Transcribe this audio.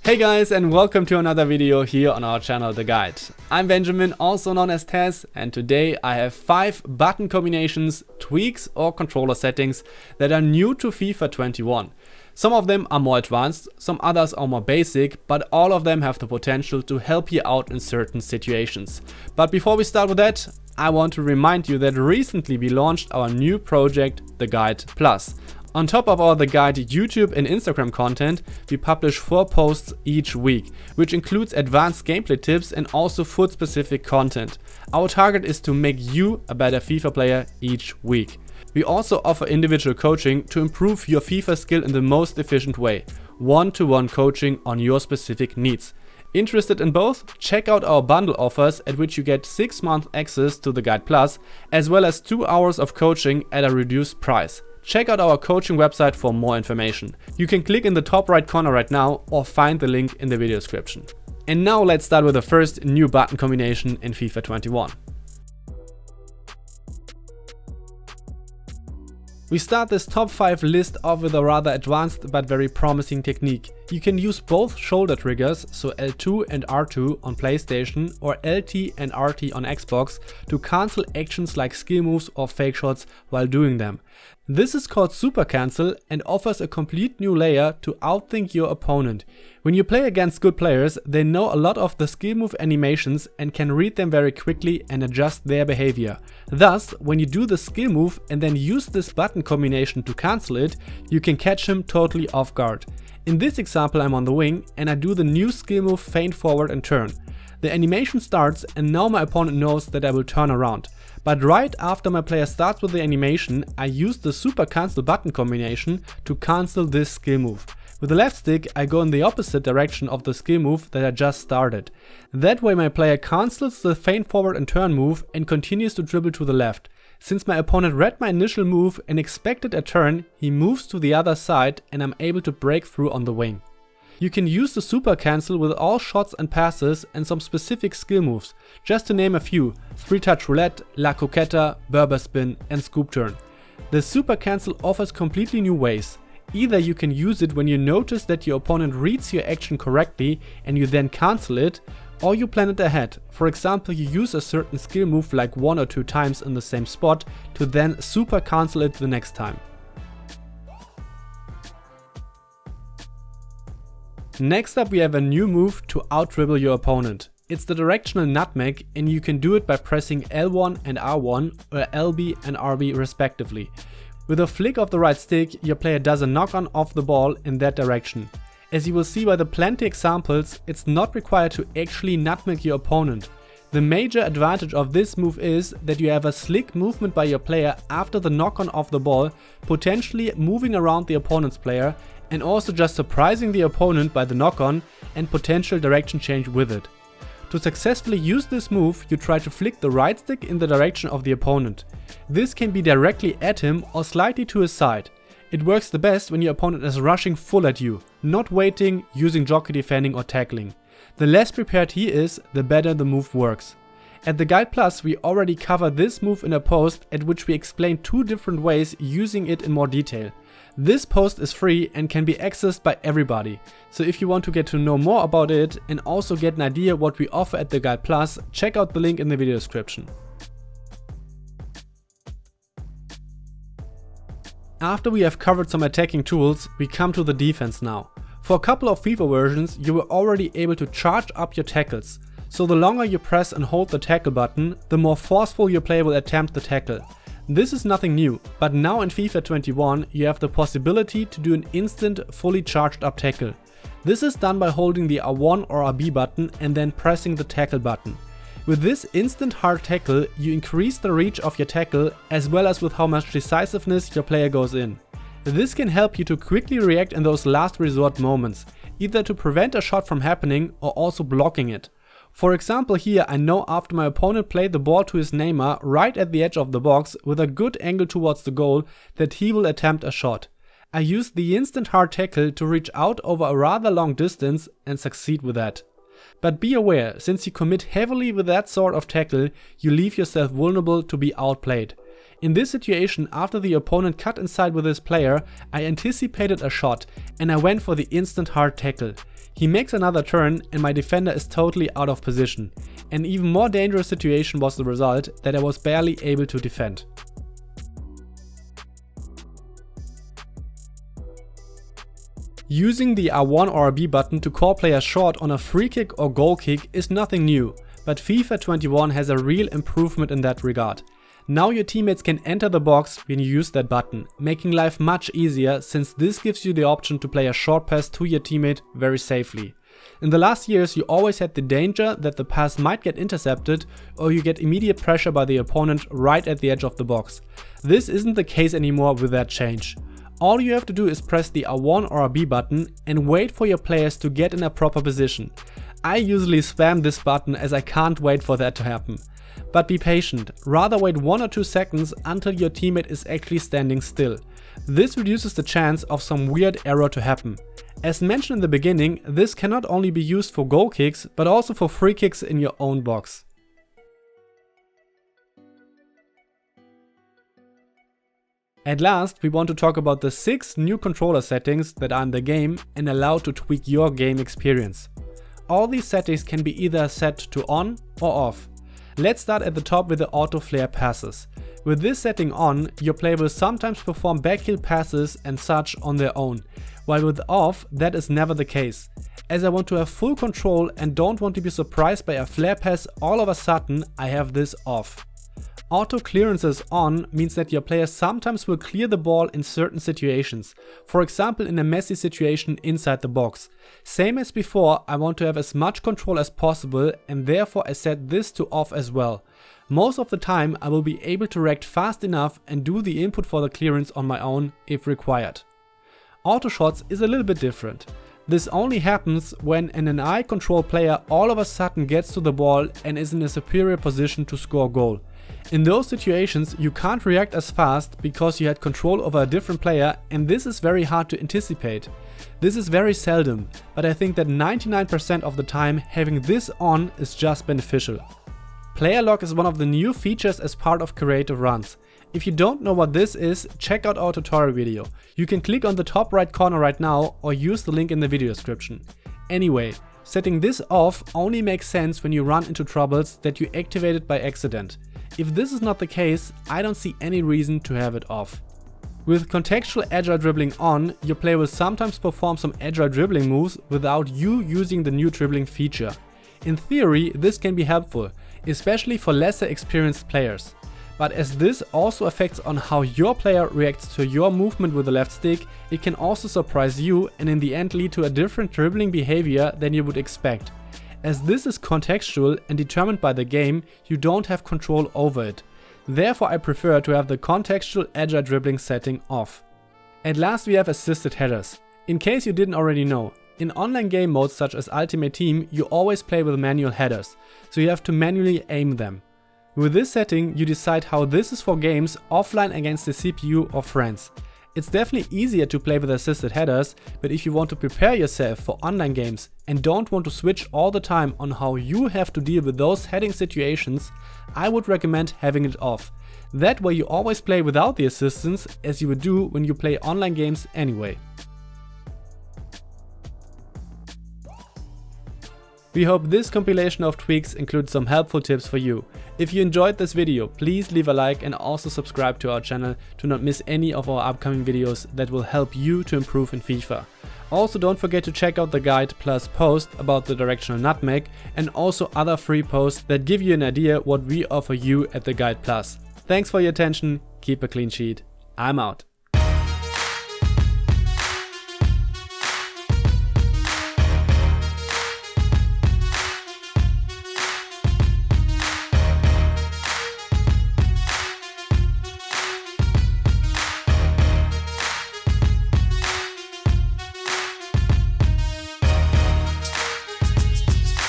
Hey guys, and welcome to another video here on our channel The Guide. I'm Benjamin, also known as Tez, and today I have 5 button combinations, tweaks or controller settings that are new to FIFA 21. Some of them are more advanced, some others are more basic, but all of them have the potential to help you out in certain situations. But before we start with that, I want to remind you that recently we launched our new project, The Guide Plus. On top of all the Guide YouTube and Instagram content, we publish 4 posts each week, which includes advanced gameplay tips and also foot specific content. Our target is to make you a better FIFA player each week. We also offer individual coaching to improve your FIFA skill in the most efficient way, one-to-one coaching on your specific needs. Interested in both? Check out our bundle offers at which you get 6-month access to the Guide Plus, as well as 2 hours of coaching at a reduced price. Check out our coaching website for more information. You can click in the top right corner right now or find the link in the video description. And now let's start with the first new button combination in FIFA 21. We start this top 5 list off with a rather advanced but very promising technique. You can use both shoulder triggers, so L2 and R2 on PlayStation or LT and RT on Xbox, to cancel actions like skill moves or fake shots while doing them. This is called super cancel and offers a complete new layer to outthink your opponent. When you play against good players, they know a lot of the skill move animations and can read them very quickly and adjust their behavior. Thus, when you do the skill move and then use this button combination to cancel it, you can catch him totally off guard. In this example, I'm on the wing and I do the new skill move feint forward and turn. The animation starts and now my opponent knows that I will turn around. But right after my player starts with the animation, I use the super cancel button combination to cancel this skill move. With the left stick, I go in the opposite direction of the skill move that I just started. That way my player cancels the feint forward and turn move and continues to dribble to the left. Since my opponent read my initial move and expected a turn, he moves to the other side and I'm able to break through on the wing. You can use the super cancel with all shots and passes and some specific skill moves, just to name a few: 3-touch roulette, La Coqueta, Berber spin and scoop turn. The super cancel offers completely new ways. Either you can use it when you notice that your opponent reads your action correctly and you then cancel it, or you plan it ahead. For example, you use a certain skill move like 1 or 2 times in the same spot to then super cancel it the next time. Next up, we have a new move to out-dribble your opponent. It's the Directional Nutmeg and you can do it by pressing L1 and R1 or LB and RB respectively. With a flick of the right stick, your player does a knock-on off the ball in that direction. As you will see by the plenty examples, it's not required to actually nutmeg your opponent. The major advantage of this move is that you have a slick movement by your player after the knock-on off the ball, potentially moving around the opponent's player and also just surprising the opponent by the knock-on and potential direction change with it. To successfully use this move, you try to flick the right stick in the direction of the opponent. This can be directly at him or slightly to his side. It works the best when your opponent is rushing full at you, not waiting, using jockey defending or tackling. The less prepared he is, the better the move works. At the Guide Plus, we already covered this move in a post at which we explain 2 different ways using it in more detail. This post is free and can be accessed by everybody, so if you want to get to know more about it and also get an idea what we offer at the Guide Plus, check out the link in the video description. After we have covered some attacking tools, we come to the defense now. For a couple of FIFA versions, you were already able to charge up your tackles, so the longer you press and hold the tackle button, the more forceful your player will attempt the tackle. This is nothing new, but now in FIFA 21 you have the possibility to do an instant fully charged up tackle. This is done by holding the R1 or RB button and then pressing the tackle button. With this instant hard tackle, you increase the reach of your tackle as well as with how much decisiveness your player goes in. This can help you to quickly react in those last resort moments, either to prevent a shot from happening or also blocking it. For example, here I know after my opponent played the ball to his Neymar right at the edge of the box with a good angle towards the goal that he will attempt a shot. I used the instant hard tackle to reach out over a rather long distance and succeed with that. But be aware, since you commit heavily with that sort of tackle, you leave yourself vulnerable to be outplayed. In this situation, after the opponent cut inside with his player, I anticipated a shot and I went for the instant hard tackle. He makes another turn and my defender is totally out of position. An even more dangerous situation was the result that I was barely able to defend. Using the R1 or RB button to call players short on a free kick or goal kick is nothing new, but FIFA 21 has a real improvement in that regard. Now your teammates can enter the box when you use that button, making life much easier since this gives you the option to play a short pass to your teammate very safely. In the last years you always had the danger that the pass might get intercepted or you get immediate pressure by the opponent right at the edge of the box. This isn't the case anymore with that change. All you have to do is press the R1 or RB button and wait for your players to get in a proper position. I usually spam this button as I can't wait for that to happen. But be patient, rather wait 1 or 2 seconds until your teammate is actually standing still. This reduces the chance of some weird error to happen. As mentioned in the beginning, this can not only be used for goal kicks, but also for free kicks in your own box. At last, we want to talk about the 6 new controller settings that are in the game and allow to tweak your game experience. All these settings can be either set to on or off. Let's start at the top with the auto flare passes. With this setting on, your player will sometimes perform backheel passes and such on their own, while with off, that is never the case. As I want to have full control and don't want to be surprised by a flare pass all of a sudden, I have this off. Auto clearances on means that your player sometimes will clear the ball in certain situations, for example in a messy situation inside the box. Same as before, I want to have as much control as possible and therefore I set this to off as well. Most of the time I will be able to react fast enough and do the input for the clearance on my own if required. Auto shots is a little bit different. This only happens when an eye control player all of a sudden gets to the ball and is in a superior position to score a goal. In those situations you can't react as fast because you had control over a different player and this is very hard to anticipate. This is very seldom, but I think that 99% of the time having this on is just beneficial. Player lock is one of the new features as part of creative runs. If you don't know what this is, check out our tutorial video. You can click on the top right corner right now or use the link in the video description. Anyway, setting this off only makes sense when you run into troubles that you activated by accident. If this is not the case, I don't see any reason to have it off. With contextual agile dribbling on, your player will sometimes perform some agile dribbling moves without you using the new dribbling feature. In theory, this can be helpful, especially for lesser experienced players. But as this also affects on how your player reacts to your movement with the left stick, it can also surprise you and in the end lead to a different dribbling behavior than you would expect. As this is contextual and determined by the game, you don't have control over it. Therefore I prefer to have the contextual agile dribbling setting off. At last we have assisted headers. In case you didn't already know, in online game modes such as Ultimate Team you always play with manual headers, so you have to manually aim them. With this setting you decide how this is for games offline against the CPU or friends. It's definitely easier to play with assisted headers, but if you want to prepare yourself for online games and don't want to switch all the time on how you have to deal with those heading situations, I would recommend having it off. That way you always play without the assistance as you would do when you play online games anyway. We hope this compilation of tweaks includes some helpful tips for you. If you enjoyed this video, please leave a like and also subscribe to our channel to not miss any of our upcoming videos that will help you to improve in FIFA. Also don't forget to check out the guide plus post about the Directional Nutmeg and also other free posts that give you an idea what we offer you at the Guide Plus. Thanks for your attention, keep a clean sheet, I'm out.